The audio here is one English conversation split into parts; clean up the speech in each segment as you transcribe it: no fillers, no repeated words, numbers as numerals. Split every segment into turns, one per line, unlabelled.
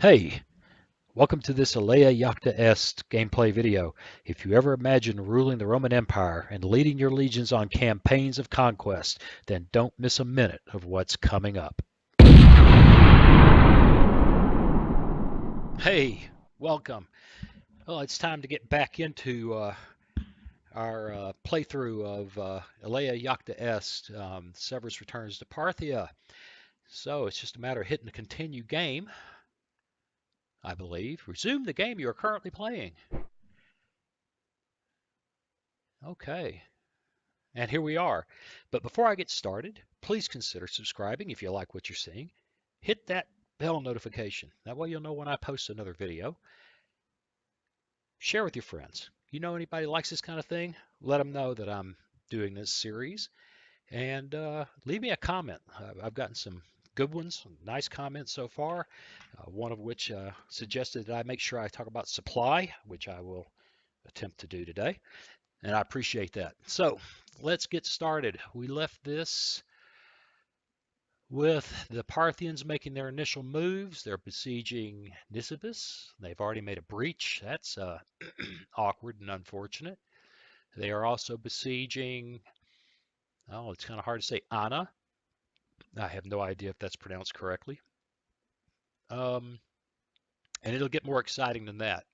Hey, welcome to this Alea Jacta Est gameplay video. If you ever imagine ruling the Roman Empire and leading your legions on campaigns of conquest, then don't miss a minute of what's coming up. Hey, welcome. Well, it's time to get back into our playthrough of Alea Jacta Est, Severus Returns to Parthia. So it's just a matter of hitting the continue game, I believe. Resume the game you are currently playing. Okay. And here we are. But before I get started, please consider subscribing if you like what you're seeing. Hit that bell notification. That way you'll know when I post another video. Share with your friends. You know anybody likes this kind of thing? Let them know that I'm doing this series. And leave me a comment. I've gotten some good ones, nice comments so far. One of which suggested that I make sure I talk about supply, which I will attempt to do today. And I appreciate that. So let's get started. We left this with the Parthians making their initial moves. They're besieging Nisibis. They've already made a breach. That's awkward and unfortunate. They are also besieging, oh, it's kind of hard to say, Anna. I have no idea if that's pronounced correctly. Um, and it'll get more exciting than that.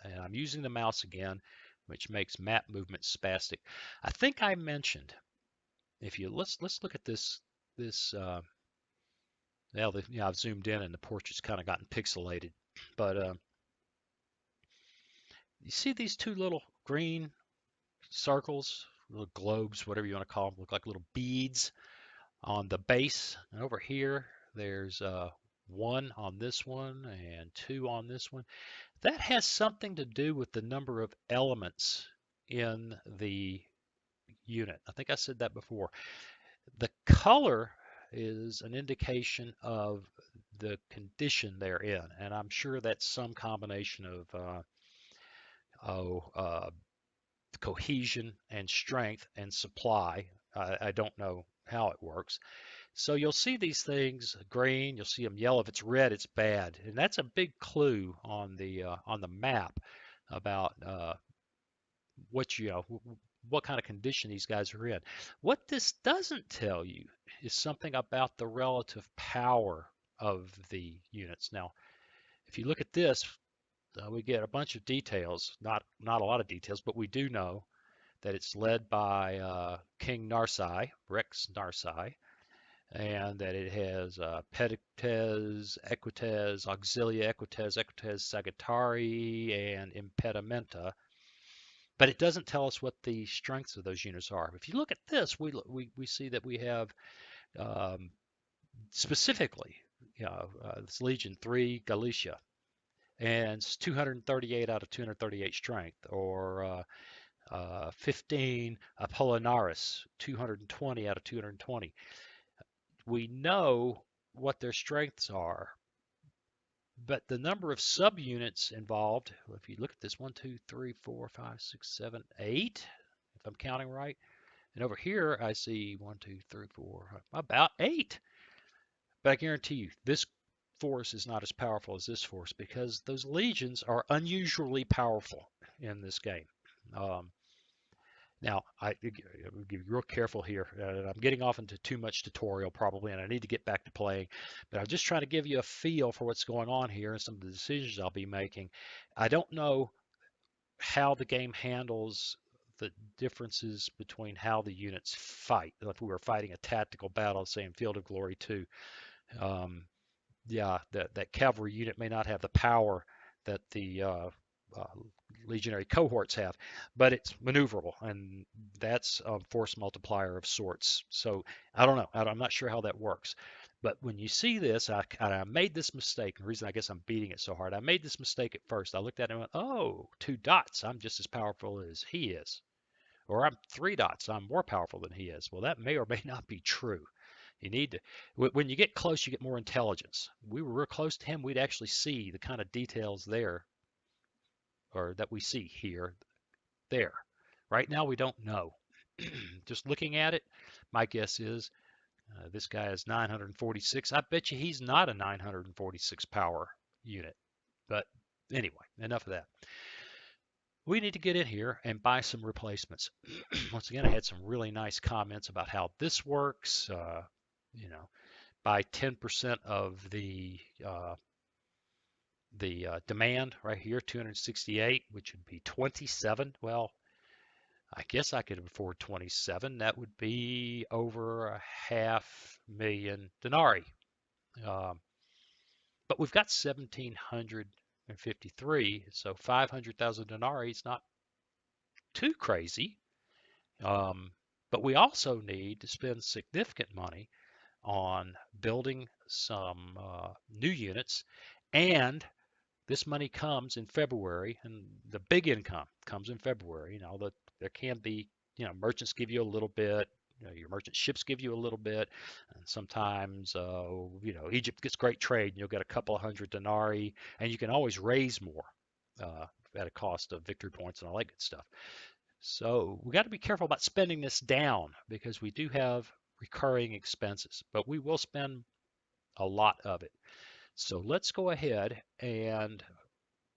And I'm using the mouse again, which makes map movement spastic. I think I mentioned, if you let's look at this now that I've zoomed in and the portrait's kind of gotten pixelated, but you see these two little green circles, little globes, whatever you want to call them, look like little beads on the base. And over here, there's one on this one and two on this one. That has something to do with the number of elements in the unit. I think I said that before. The color is an indication of the condition they're in, and I'm sure that's some combination of oh, cohesion and strength and supply. I don't know how it works. So you'll see these things green, you'll see them yellow. If it's red, it's bad, and that's a big clue on the map about what kind of condition these guys are in. What this doesn't tell you is something about the relative power of the units. Now, if you look at this, we get a bunch of details, not a lot of details, but we do know that it's led by King Narsai, Rex Narsai, and that it has Pedictes, Equites, Auxilia Equites, Equites Sagittari, and Impedimenta, but it doesn't tell us what the strengths of those units are. If you look at this, we see that we have um, specifically, this Legion 3 Galicia, and it's 238 out of 238 strength, or 15 Apollinaris, 220 out of 220. We know what their strengths are, but the number of subunits involved, if you look at this, 1, 2, 3, 4, 5, 6, 7, 8, if I'm counting right. And over here, I see 1, 2, 3, 4, about 8. But I guarantee you, this force is not as powerful as this force because those legions are unusually powerful in this game. Um, Now, I will be real careful here. I'm getting off into too much tutorial probably, and I need to get back to playing. But I'm just trying to give you a feel for what's going on here and some of the decisions I'll be making. I don't know how the game handles the differences between how the units fight. If we were fighting a tactical battle, say in Field of Glory 2, um, yeah, that cavalry unit may not have the power that the uh, legionary cohorts have, but it's maneuverable, and that's a force multiplier of sorts. So I don't know. I'm not sure how that works. But when you see this, I made this mistake. The reason I guess I'm beating it so hard, I made this mistake at first. I looked at it and went, oh, 2 dots. I'm just as powerful as he is. Or I'm 3 dots. I'm more powerful than he is. Well, that may or may not be true. You need to, when you get close, you get more intelligence. We were real close to him. We'd actually see the kind of details there, or that we see here, there. Right now, we don't know. Just looking at it, my guess is this guy is 946. I bet you he's not a 946 power. unit. But anyway, enough of that. We need to get in here and buy some replacements. Once again, I had some really nice comments about how this works. You know, buy 10% of the demand right here, 268, which would be 27. Well, I guess I could afford 27. That would be over a $500,000 denarii. Um, but we've got 1,753, so 500,000 denarii is not too crazy. But we also need to spend significant money on building some new units, and this money comes in February, and the big income comes in February. There can be, merchants give you a little bit, your merchant ships give you a little bit, and sometimes, Egypt gets great trade, and you'll get a couple of hundred denarii, and you can always raise more at a cost of victory points and all that good stuff. So we got to be careful about spending this down because we do have recurring expenses, but we will spend a lot of it. So let's go ahead, and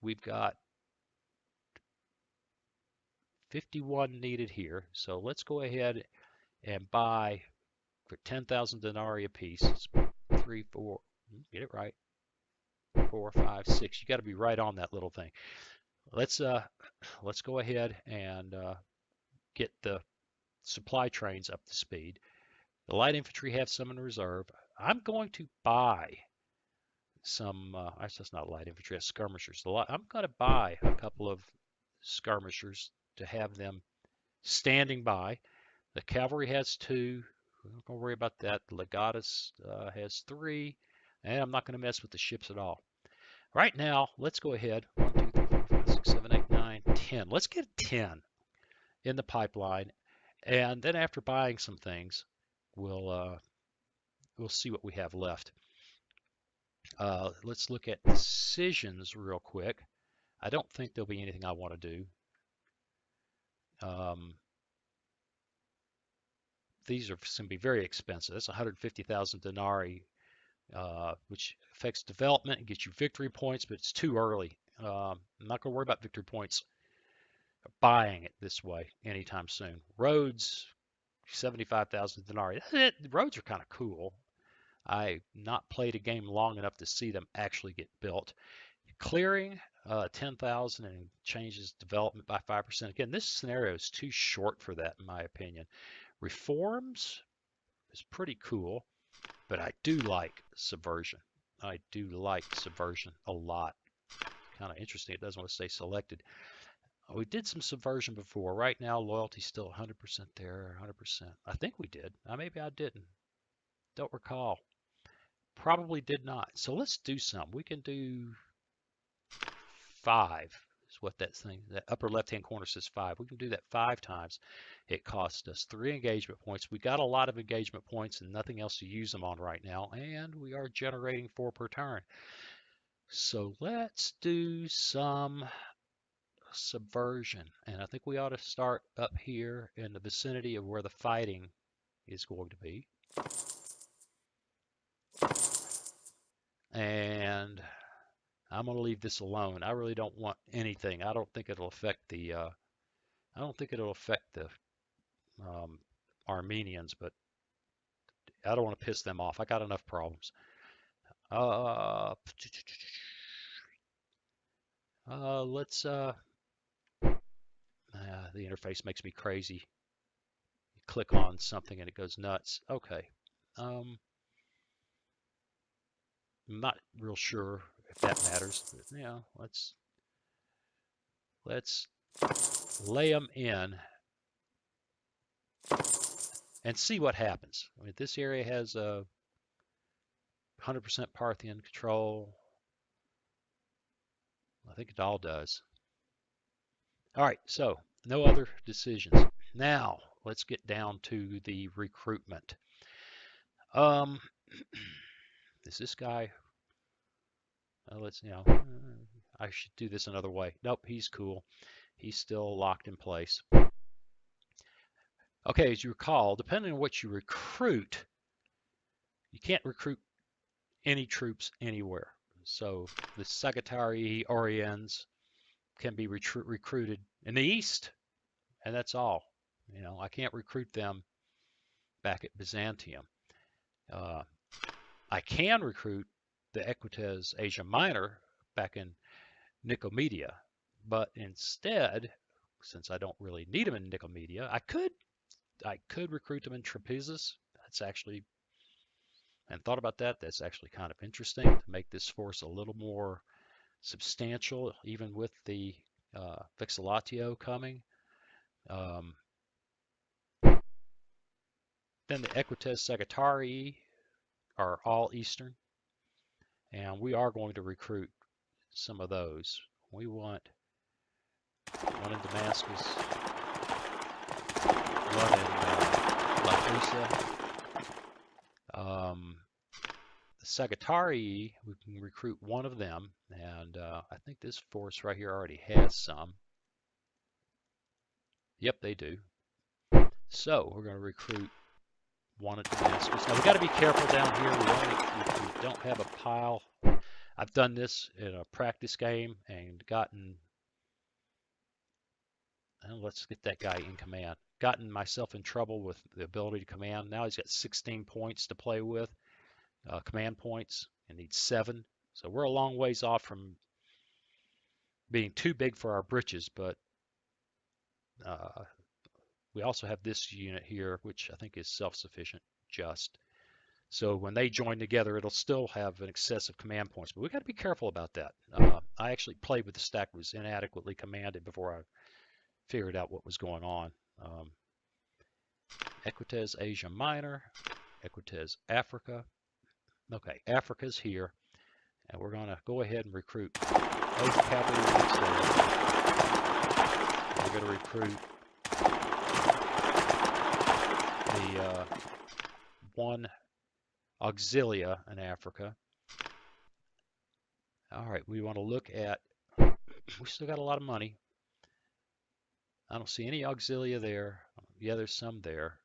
we've got 51 needed here. So let's go ahead and buy for 10,000 denarii apiece. 3, 4, get it right. 4, 5, 6. You got to be right on that little thing. Let's go ahead and get the supply trains up to speed. The light infantry have some in reserve. I'm going to buy some, that's not light infantry, that's skirmishers. I'm going to buy a couple of skirmishers to have them standing by. The cavalry has 2. We're not going to worry about that. The legatus has 3. And I'm not going to mess with the ships at all. Right now, let's go ahead. 1, 2, 3, 4, 5, 6, 7, 8, 9, 10. Let's get 10 in the pipeline. And then after buying some things, we'll see what we have left. Let's look at decisions real quick. I don't think there'll be anything I want to do. These are going to be very expensive. That's 150,000 denarii, which affects development and gets you victory points, but it's too early. I'm not going to worry about victory points buying it this way anytime soon. Roads, 75,000 denarii. Roads are kind of cool. I've not played a game long enough to see them actually get built. Clearing, 10,000 and changes development by 5%. Again, this scenario is too short for that, in my opinion. Reforms is pretty cool, but I do like subversion. I do like subversion a lot. Kind of interesting. It doesn't want to stay selected. We did some subversion before. Right now, loyalty's still 100% there, 100%. I think we did. Maybe I didn't. Don't recall. Probably did not. So let's do some. We can do 5 is what that thing, that upper left-hand corner says 5. We can do that 5 times. It cost us 3 engagement points. We got a lot of engagement points and nothing else to use them on right now, and we are generating 4 per turn. So let's do some subversion, and I think we ought to start up here in the vicinity of where the fighting is going to be. And I'm going to leave this alone. I really don't want anything. I don't think it'll affect the Armenians, but I don't want to piss them off. I got enough problems. The interface makes me crazy. You click on something and it goes nuts. Okay. I'm not real sure if that matters, but yeah, let's lay them in and see what happens. I mean, this area has a 100% Parthian control. I think it all does. All right, so no other decisions. Now let's get down to the recruitment. Is this guy? I should do this another way. Nope, he's cool. He's still locked in place. Okay, as you recall, depending on what you recruit, you can't recruit any troops anywhere. So the Sagittarii Oriens can be recruited in the east, and that's all. You know, I can't recruit them back at Byzantium. Uh, I can recruit the Equites Asia Minor back in Nicomedia, but instead, since I don't really need them in Nicomedia, I could recruit them in Trapezus. That's actually, and thought about that. That's actually kind of interesting to make this force a little more substantial, even with the Vexillatio coming. Um, then the Equites Sagittarii are all Eastern, and we are going to recruit some of those. We want one in Damascus, one in Lapusa. The Sagittarii, we can recruit one of them, and I think this force right here already has some. Yep, they do. So we're going to recruit one at Damascus. Now we got to be careful down here. We don't have a pile. I've done this in a practice game and gotten, let's get that guy in command. Gotten myself in trouble with the ability to command. Now he's got 16 points to play with, command points, and needs 7. So we're a long ways off from being too big for our britches, but we also have this unit here, which I think is self-sufficient just. So when they join together, it'll still have an excess of command points, but we got to be careful about that. I actually played with the stack that was inadequately commanded before I figured out what was going on. Equites Asia Minor, Equites Africa. Okay, Africa's here, and we're going to go ahead and recruit both cavalry units there. We're going to recruit the one auxilia in Africa. All right, we want to look at, we still got a lot of money. I don't see any auxilia there. Yeah, there's some there.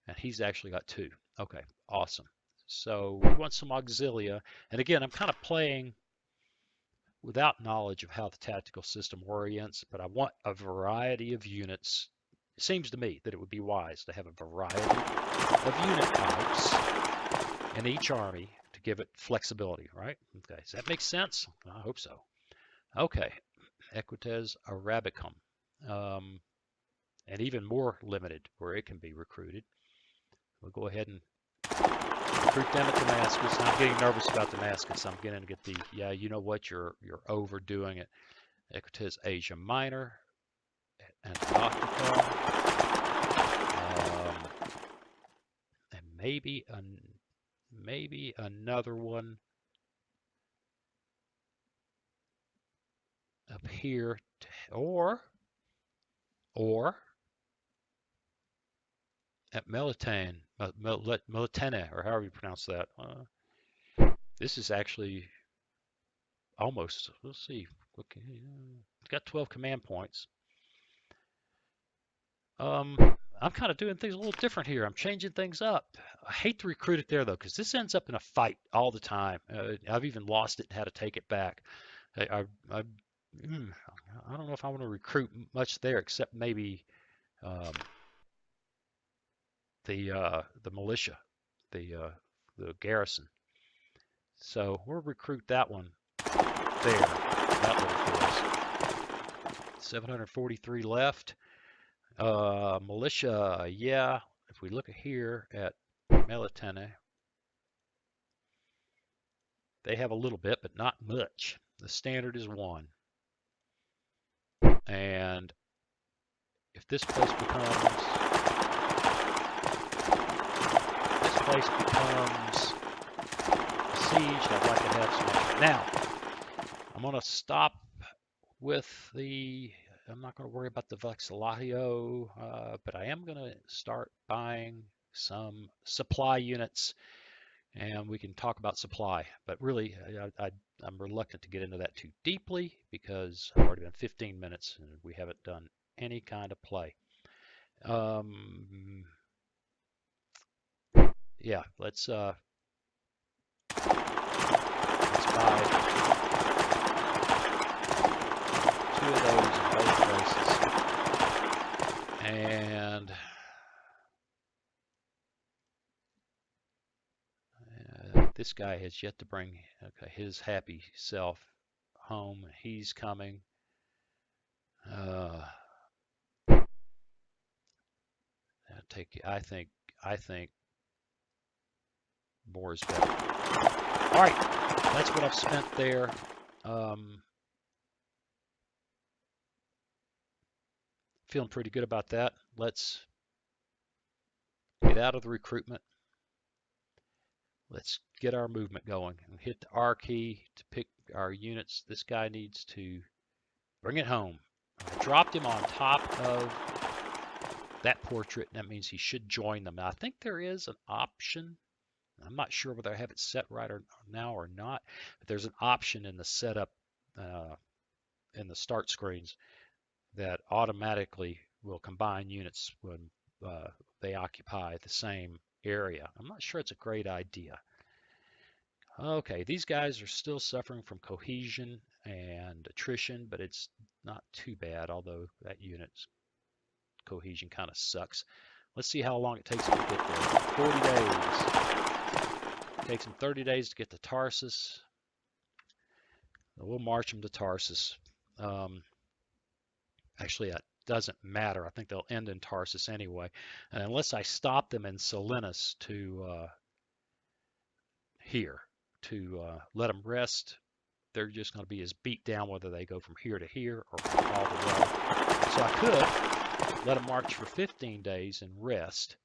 And he's actually got 2. Okay, awesome. So we want some auxilia. And again, I'm kind of playing without knowledge of how the tactical system orients, but I want a variety of units. It seems to me that it would be wise to have a variety of unit types in each army to give it flexibility, right? Okay, does that make sense? I hope so. Okay, Equites Arabicum, and even more limited where it can be recruited. We'll go ahead and recruit them at Damascus. I'm getting nervous about Damascus. I'm going to get the, yeah, you know what, you're overdoing it. Equites Asia Minor, Antarctica, and maybe another one up here, or at Melitene, or however you pronounce that. This is actually almost, let's see, okay, it's got 12 command points. I'm kind of doing things a little different here. I'm changing things up. I hate to recruit it there, though, because this ends up in a fight all the time. I've even lost it and had to take it back. I don't know if I want to recruit much there, except maybe the militia, the garrison. So we'll recruit that one there, that little force. 743 left. Militia, yeah. If we look here at Melitene, they have a little bit, but not much. The standard is 1. And if this place becomes besieged, I'd like to have some extra. Now, I'm going to stop with I'm not going to worry about the Vexillatio, but I am going to start buying some supply units, and we can talk about supply. But really, I'm reluctant to get into that too deeply because I've already been 15 minutes and we haven't done any kind of play. Yeah, let's of those in both places. And this guy has yet to bring his happy self home. He's coming. I think more is better. All right, that's what I've spent there. Feeling pretty good about that. Let's get out of the recruitment. Let's get our movement going. Hit the R key to pick our units. This guy needs to bring it home. I dropped him on top of that portrait. That means he should join them. Now, I think there is an option. I'm not sure whether I have it set right now or not, but there's an option in the setup in the start screens that automatically will combine units when they occupy the same area. I'm not sure it's a great idea. Okay, these guys are still suffering from cohesion and attrition, but it's not too bad, although that unit's cohesion kind of sucks. Let's see how long it takes them to get there. 40 days. It takes them 30 days to get to Tarsus. We'll march them to Tarsus. Actually, that doesn't matter. I think they'll end in Tarsus anyway. And unless I stop them in Selinus to here to let them rest, they're just going to be as beat down whether they go from here to here or all the way. So I could let them march for 15 days and rest,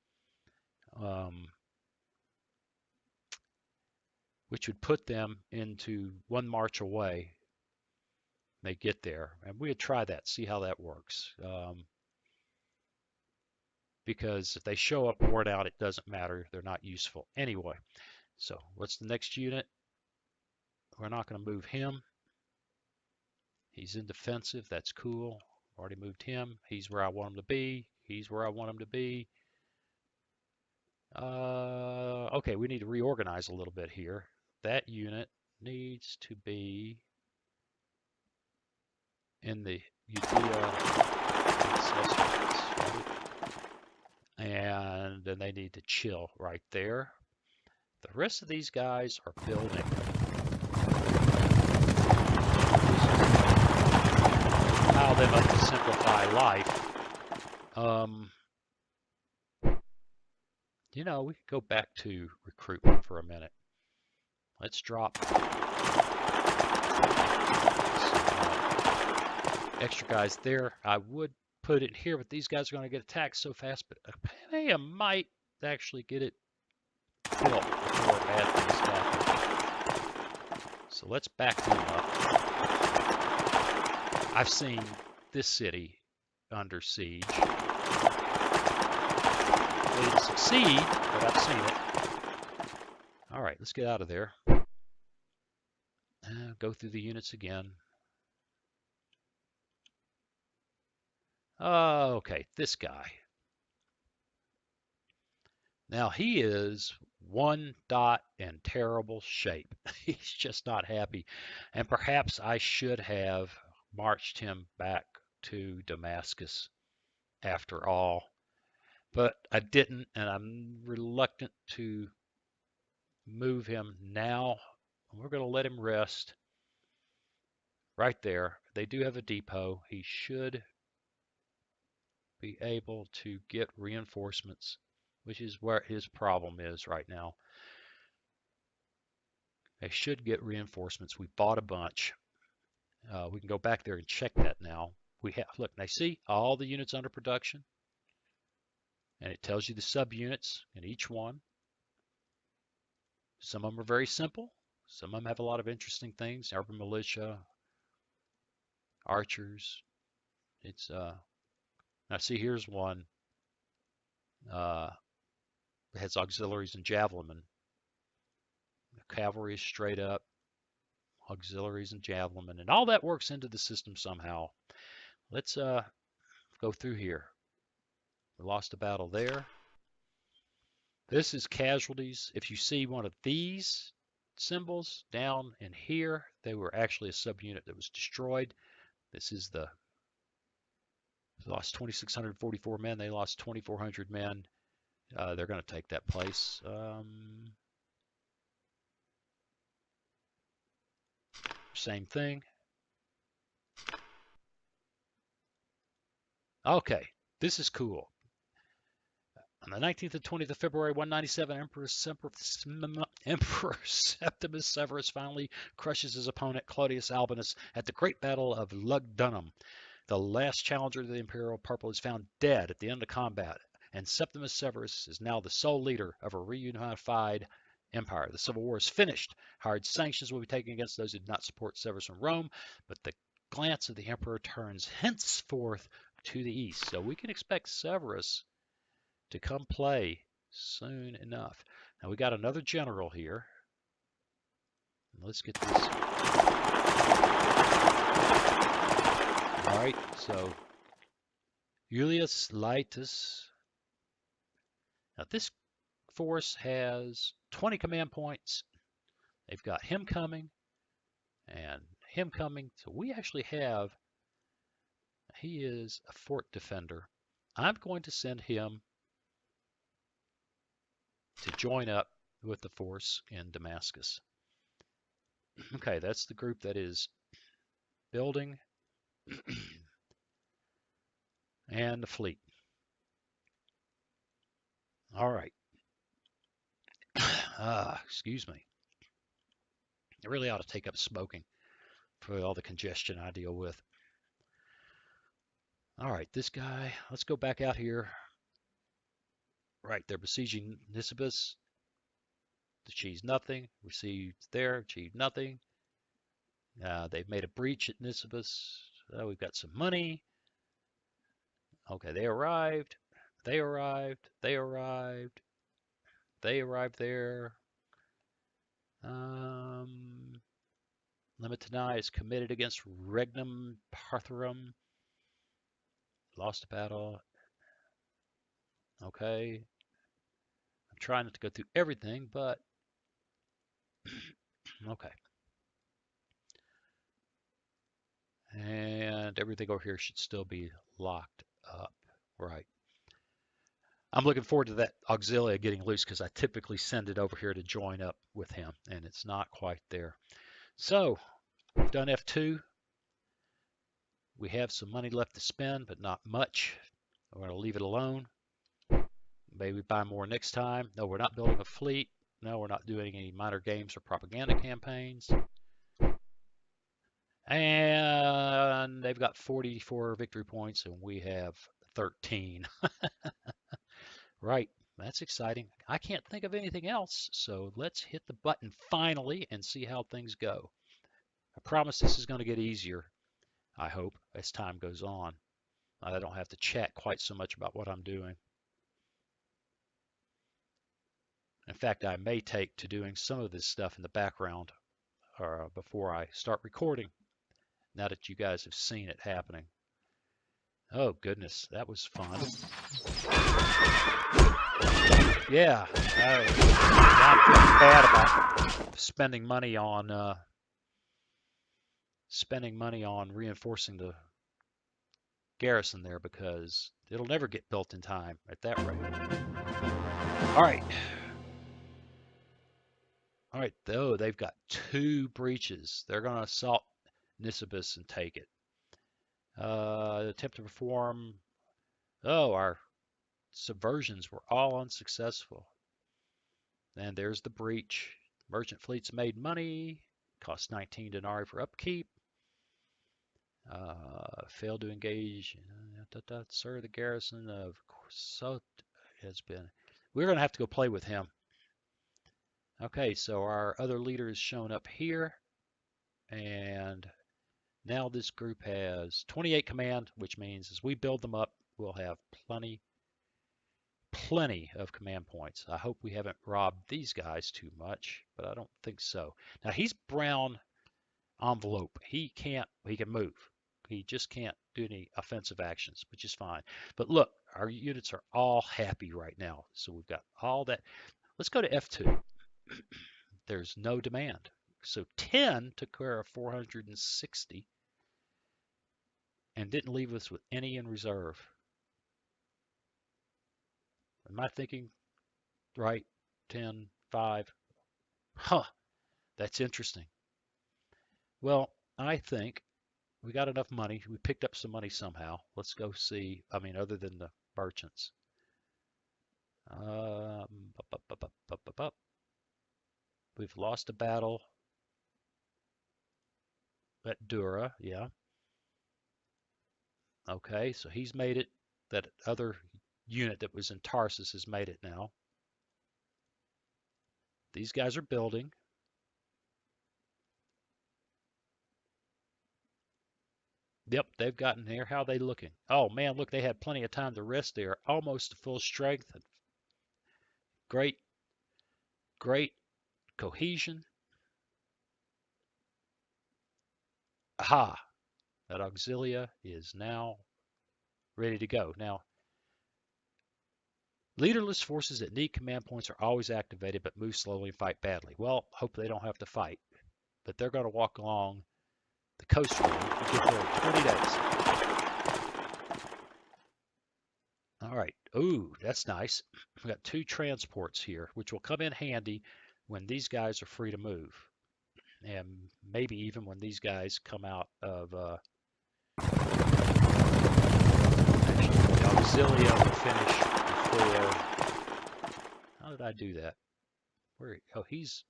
which would put them into one march away. They get there, and we would try that, see how that works. Because if they show up worn out, it doesn't matter. They're not useful anyway. So what's the next unit? We're not going to move him. He's in defensive. That's cool. Already moved him. He's where I want him to be. He's where I want him to be. Okay, we need to reorganize a little bit here. That unit needs to be in the Judea accessories, right? And then they need to chill right there. The rest of these guys are building. Allow them up to simplify life. You know, we could go back to recruitment for a minute. Let's drop some extra guys there. I would put it here, but these guys are going to get attacked so fast. But I might actually get it built before bad things happen. So let's back them up. I've seen this city under siege. They didn't succeed, but I've seen it. All right, let's get out of there. Go through the units again. Okay, this guy. Now he is one dot in terrible shape. He's just not happy. And perhaps I should have marched him back to Damascus after all. But I didn't, and I'm reluctant to move him now. We're going to let him rest right there. They do have a depot. He should be able to get reinforcements, which is where his problem is right now. They should get reinforcements. We bought a bunch. We can go back there and check that now. We have, look, now see all the units under production, and it tells you the subunits in each one. Some of them are very simple. Some of them have a lot of interesting things. Urban militia, archers. It's now see, here's one. It has auxiliaries and javelin. The cavalry is straight up, auxiliaries and javelin, and all that works into the system somehow. Let's go through here. We lost a battle there. This is casualties. If you see one of these symbols down in here, they were actually a subunit that was destroyed. This is the lost 2,644 men. They lost 2,400 men. They're going to take that place. Same thing. Okay, this is cool. On the 19th and 20th of February, 197, Emperor Septimus Severus finally crushes his opponent Claudius Albinus at the Great Battle of Lugdunum. The last challenger to the Imperial Purple is found dead at the end of combat, and Septimus Severus is now the sole leader of a reunified empire. The civil war is finished. Hard sanctions will be taken against those who did not support Severus in Rome, but the glance of the emperor turns henceforth to the east. So we can expect Severus to come play soon enough. Now we got another general here. Let's get this. All right, so Julius Laetus. Now this force has 20 command points. They've got him coming and him coming. So we actually have, he is a fort defender. I'm going to send him to join up with the force in Damascus. Okay, that's the group that is building and the fleet. All right. Excuse me. I really ought to take up smoking for all the congestion I deal with. All right, this guy, let's go back out here. Right, they're besieging Nisibis. Achieved nothing. Received there, achieved nothing. They've made a breach at Nisibis. We've got some money. Okay, they arrived. They arrived. They arrived. They arrived there. Limitani is committed against Regnum Partharum. Lost a battle. Okay. I'm trying not to go through everything, but okay. And everything over here should still be locked up. Right. I'm looking forward to that Auxilia getting loose because I typically send it over here to join up with him, and it's not quite there. So we've done F2. We have some money left to spend, but not much. We're going to leave it alone. Maybe buy more next time. No, we're not building a fleet. No, we're not doing any minor games or propaganda campaigns. And they've got 44 victory points, and we have 13. Right, that's exciting. I can't think of anything else, so let's hit the button finally and see how things go. I promise this is going to get easier, I hope, as time goes on. I don't have to chat quite so much about what I'm doing. In fact, I may take to doing some of this stuff in the background before I start recording, now that you guys have seen it happening. Oh, goodness, that was fun. Yeah, I'm feeling bad about spending money on reinforcing the garrison there because it'll never get built in time at that rate. All right. All right, though, they've got 2 breaches. They're going to assault Nisibis and take it. Attempt to perform. Oh, our subversions were all unsuccessful. And there's the breach. Merchant fleets made money. Cost 19 denarii for upkeep. Failed to engage. Sir, the garrison of Sot has been. We're going to have to go play with him. Okay, so our other leader is shown up here. And now this group has 28 command, which means as we build them up, we'll have plenty of command points. I hope we haven't robbed these guys too much, but I don't think so. Now he's brown envelope. He can move. He just can't do any offensive actions, which is fine. But look, our units are all happy right now. So we've got all that. Let's go to F2. There's no demand. So 10 took care of 460. and didn't leave us with any in reserve. Am I thinking right? 10, 5. Huh, that's interesting. Well, I think we got enough money. We picked up some money somehow. Let's go see. I mean, other than the merchants. We've lost a battle at Dura. Yeah. Okay, so he's made it. That other unit that was in Tarsus has made it now. These guys are building. Yep, they've gotten here. How are they looking? Oh man, look, they had plenty of time to rest there. Almost to full strength. Great, great cohesion. Aha! That auxilia is now ready to go. Now, leaderless forces that need command points are always activated but move slowly and fight badly. Well, hope they don't have to fight. But they're going to walk along the coastline and get there in 20 days. All right. Ooh, that's nice. We got 2 transports here, which will come in handy when these guys are free to move. And maybe even when these guys come out of actually, the auxilia will finish before. How did I do that? Where? Oh, he's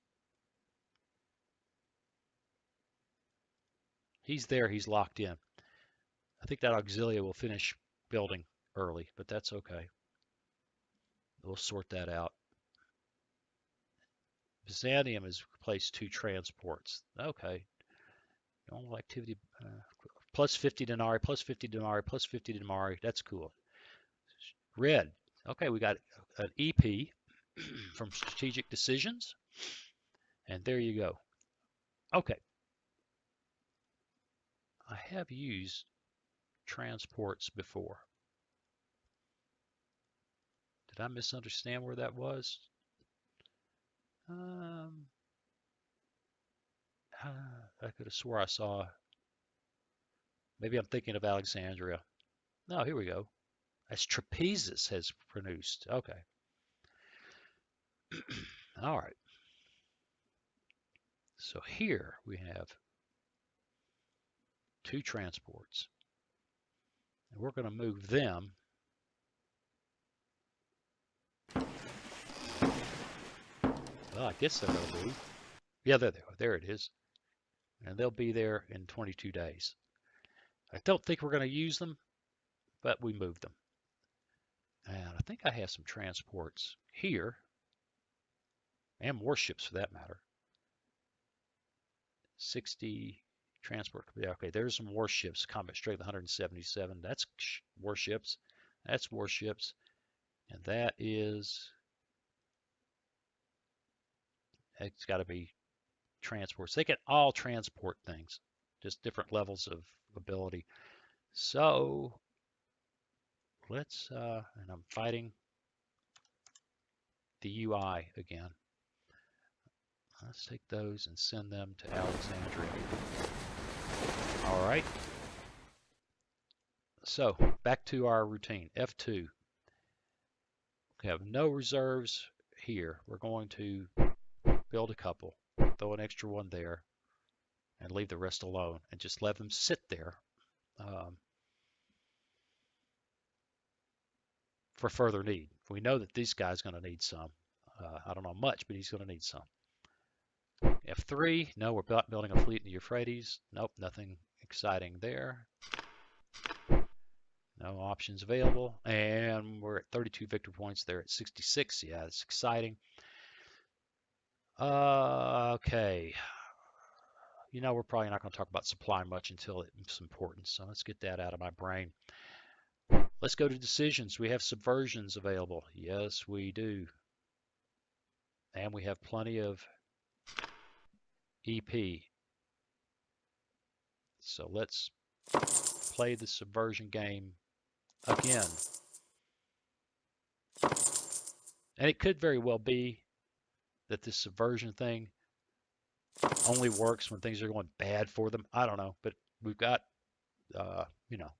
there. He's locked in. I think that auxilia will finish building early, but that's okay. We'll sort that out. Byzantium has replaced 2 transports. Okay. Normal activity plus 50 denarii, plus 50 denarii, plus 50 denarii. That's cool. Red. Okay, we got an EP from strategic decisions. And there you go. Okay. I have used transports before. Did I misunderstand where that was? I could have swore I saw. Maybe I'm thinking of Alexandria. No, here we go. As Trapezus has produced. Okay. All right. So here we have 2 transports. And we're going to move them. Well, I guess they're going to move. Yeah, there it is. And they'll be there in 22 days. I don't think we're going to use them, but we moved them. And I think I have some transports here, and warships for that matter. 60 transport. Yeah, okay, there's some warships. Combat strength 177. That's warships. That's warships. And that is, it's got to be transports. They can all transport things, just different levels of ability. So let's, and I'm fighting the UI again. Let's take those and send them to Alexandria. All right. So back to our routine. F2. We have no reserves here. We're going to build a couple, throw an extra one there, and leave the rest alone, and just let them sit there for further need. We know that this guy's going to need some. I don't know much, but he's going to need some. F3, no, we're building a fleet in the Euphrates. Nope, nothing exciting there. No options available. And we're at 32 victory points. They're at 66. Yeah, it's exciting. Okay. You know, we're probably not going to talk about supply much until it's important. So let's get that out of my brain. Let's go to decisions. We have subversions available. Yes, we do. And we have plenty of EP. So let's play the subversion game again. And it could very well be that this subversion thing only works when things are going bad for them. I don't know, but we've got you know,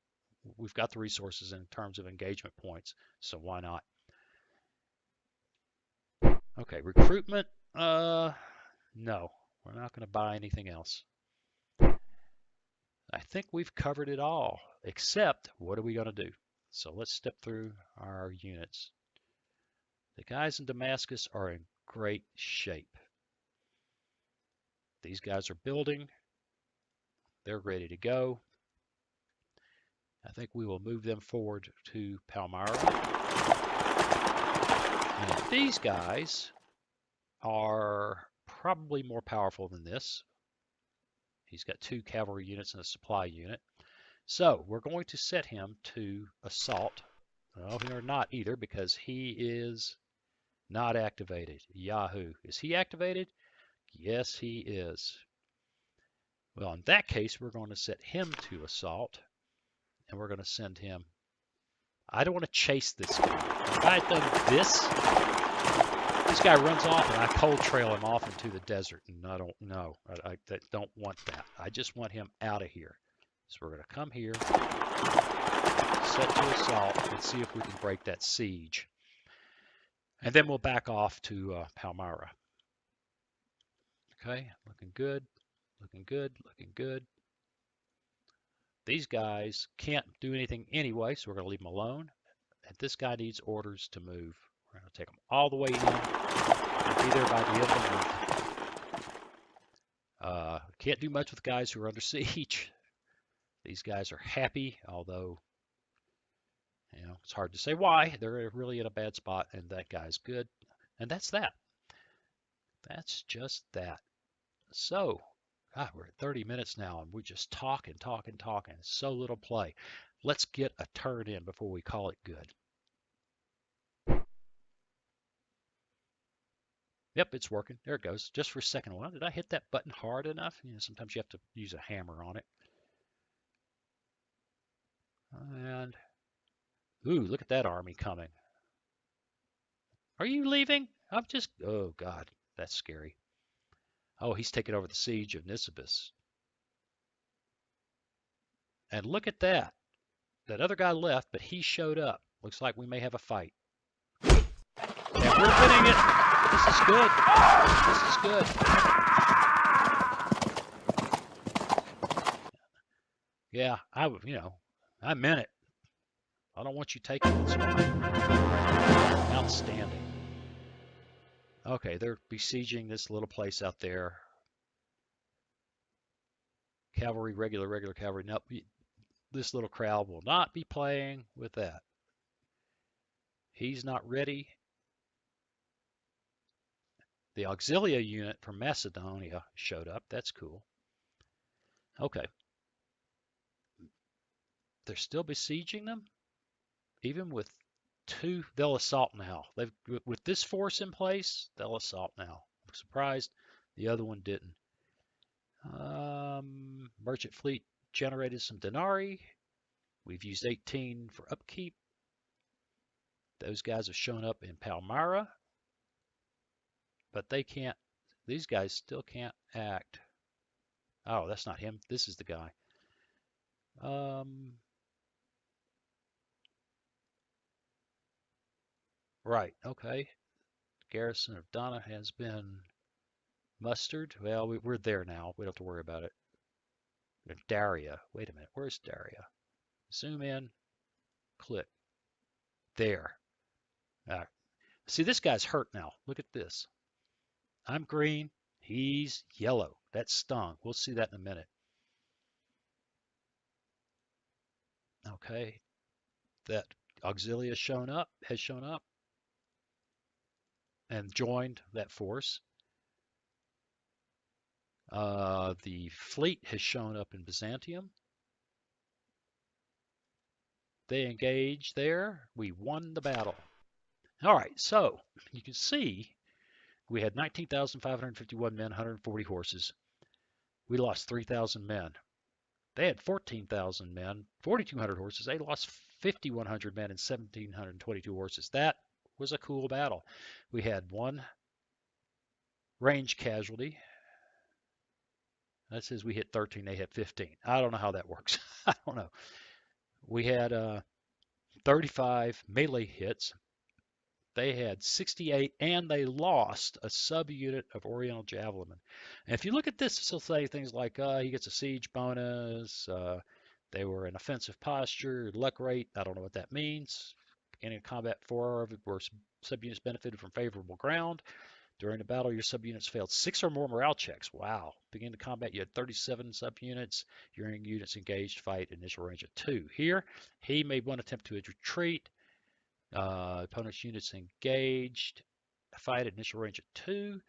we've got the resources in terms of engagement points, so why not? Okay, recruitment. No, we're not going to buy anything else. I think we've covered it all, except what are we going to do? So let's step through our units. The guys in Damascus are in great shape. These guys are building. They're ready to go. I think we will move them forward to Palmyra. And these guys are probably more powerful than this. He's got 2 cavalry units and a supply unit. So we're going to set him to assault. Well, we're not either because he is not activated. Yahoo. Is he activated? Yes, he is. Well, in that case, we're going to set him to assault, and we're going to send him. I don't want to chase this guy. If I had done this guy runs off, and I cold trail him off into the desert, and I don't know. I don't want that. I just want him out of here. So we're going to come here, set to assault, and see if we can break that siege. And then we'll back off to Palmyra. Okay, looking good, looking good, looking good. These guys can't do anything anyway, so we're going to leave them alone. And this guy needs orders to move. We're going to take them all the way in and be there by the end of the month. Can't do much with guys who are under siege. These guys are happy, although it's hard to say why. They're really in a bad spot, and that guy's good. And that's that. That's just that. So, God, we're at 30 minutes now, and we're just talking. So little play. Let's get a turn in before we call it good. Yep, it's working. There it goes. Just for a second. Well, did I hit that button hard enough? Sometimes you have to use a hammer on it. And, ooh, look at that army coming. Are you leaving? Oh, God, that's scary. Oh, he's taking over the siege of Nisibis. And look at that. That other guy left, but he showed up. Looks like we may have a fight. And we're winning it. This is good. This is good. Yeah, I meant it. I don't want you taking this one. Outstanding. Okay, they're besieging this little place out there. Cavalry, regular cavalry. No, this little crowd will not be playing with that. He's not ready. The Auxilia unit from Macedonia showed up. That's cool. Okay. They're still besieging them? Even with 2, they'll assault now. With this force in place, they'll assault now. I'm surprised the other one didn't. Merchant fleet generated some denarii. We've used 18 for upkeep. Those guys have shown up in Palmyra, but they can't. These guys still can't act. Oh, that's not him. This is the guy. Right. Okay. Garrison of Donna has been mustered. Well, we're there now. We don't have to worry about it. Daria. Wait a minute. Where's Daria? Zoom in. Click. There. See, this guy's hurt now. Look at this. I'm green. He's yellow. That's stung. We'll see that in a minute. Okay. That Auxilia has shown up and joined that force. The fleet has shown up in Byzantium. They engaged there. We won the battle. All right, so you can see we had 19,551 men, 140 horses. We lost 3,000 men. They had 14,000 men, 4,200 horses. They lost 5,100 men and 1,722 horses. That was a cool battle. We had 1 range casualty. That says we hit 13, they hit 15. I don't know how that works. I don't know. We had 35 melee hits. They had 68, and they lost a subunit of Oriental Javelin. And if you look at this, this will say things like he gets a siege bonus, they were in offensive posture, luck rate, I don't know what that means. Beginning of combat, 4 of it were subunits benefited from favorable ground. During the battle, your subunits failed 6 or more morale checks. Wow. Beginning of combat, you had 37 subunits. Your units engaged, fight, initial range of 2. Here, he made one attempt to retreat. Opponent's units engaged, fight at initial range of 2.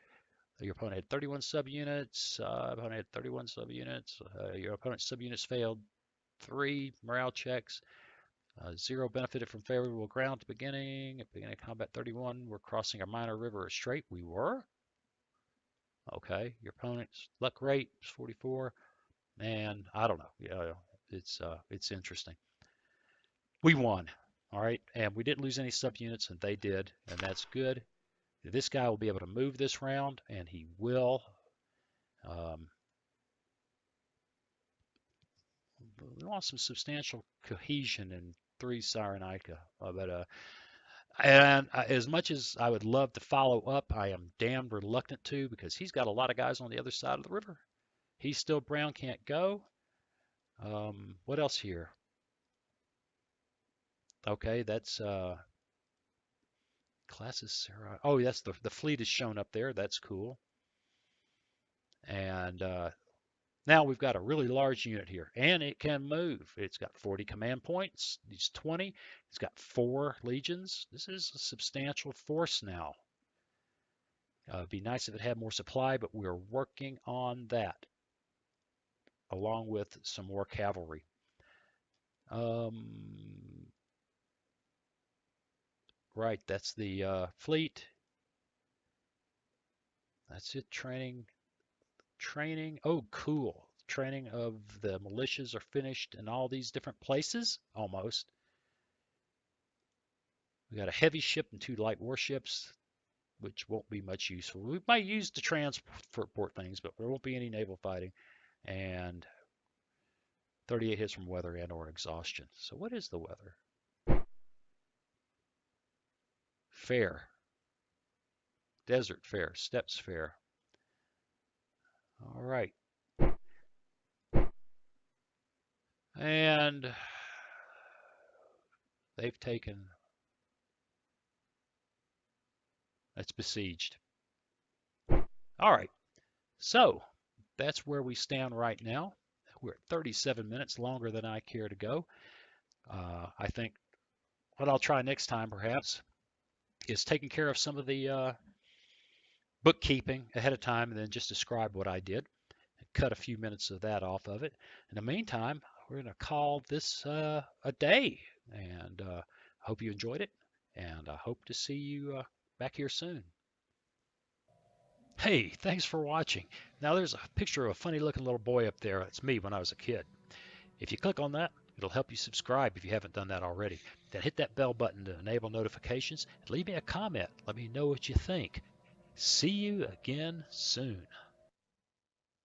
Your opponent had 31 subunits. Opponent had 31 subunits. Your opponent's subunits failed 3 morale checks. 0 benefited from favorable ground at the beginning. At beginning of combat 31, we're crossing a minor river or strait. We were. Okay. Your opponent's luck rate is 44. And I don't know. Yeah, it's interesting. We won. All right. And we didn't lose any subunits, and they did. And that's good. This guy will be able to move this round, and he will. We lost some substantial cohesion in 3 Cyrenaica. And as much as I would love to follow up, I am damned reluctant to because he's got a lot of guys on the other side of the river. He's still brown, can't go. What else here? Okay, that's classes. Oh, yes, the fleet is shown up there. That's cool. And now we've got a really large unit here, and it can move. It's got 40 command points. It's 20. It's got 4 legions. This is a substantial force now. It'd be nice if it had more supply, but we're working on that, along with some more cavalry. Right, that's the fleet. That's it, training. Oh, cool. Training of the militias are finished in all these different places, almost. We got a heavy ship and 2 light warships, which won't be much useful. We might use to transport things, but there won't be any naval fighting. And 38 hits from weather and or exhaustion. So what is the weather? Fair. Desert fair. Steppes fair. All right. And they've taken... It's besieged. All right. So that's where we stand right now. We're at 37 minutes, longer than I care to go. I think what I'll try next time, perhaps, is taking care of some of the bookkeeping ahead of time and then just describe what I did and cut a few minutes of that off of it. In the meantime, we're going to call this a day, and I hope you enjoyed it, and I hope to see you back here soon. Hey, thanks for watching. Now there's a picture of a funny looking little boy up there. It's me when I was a kid. If you click on that, it'll help you subscribe if you haven't done that already. Then hit that bell button to enable notifications and leave me a comment. Let me know what you think. See you again soon.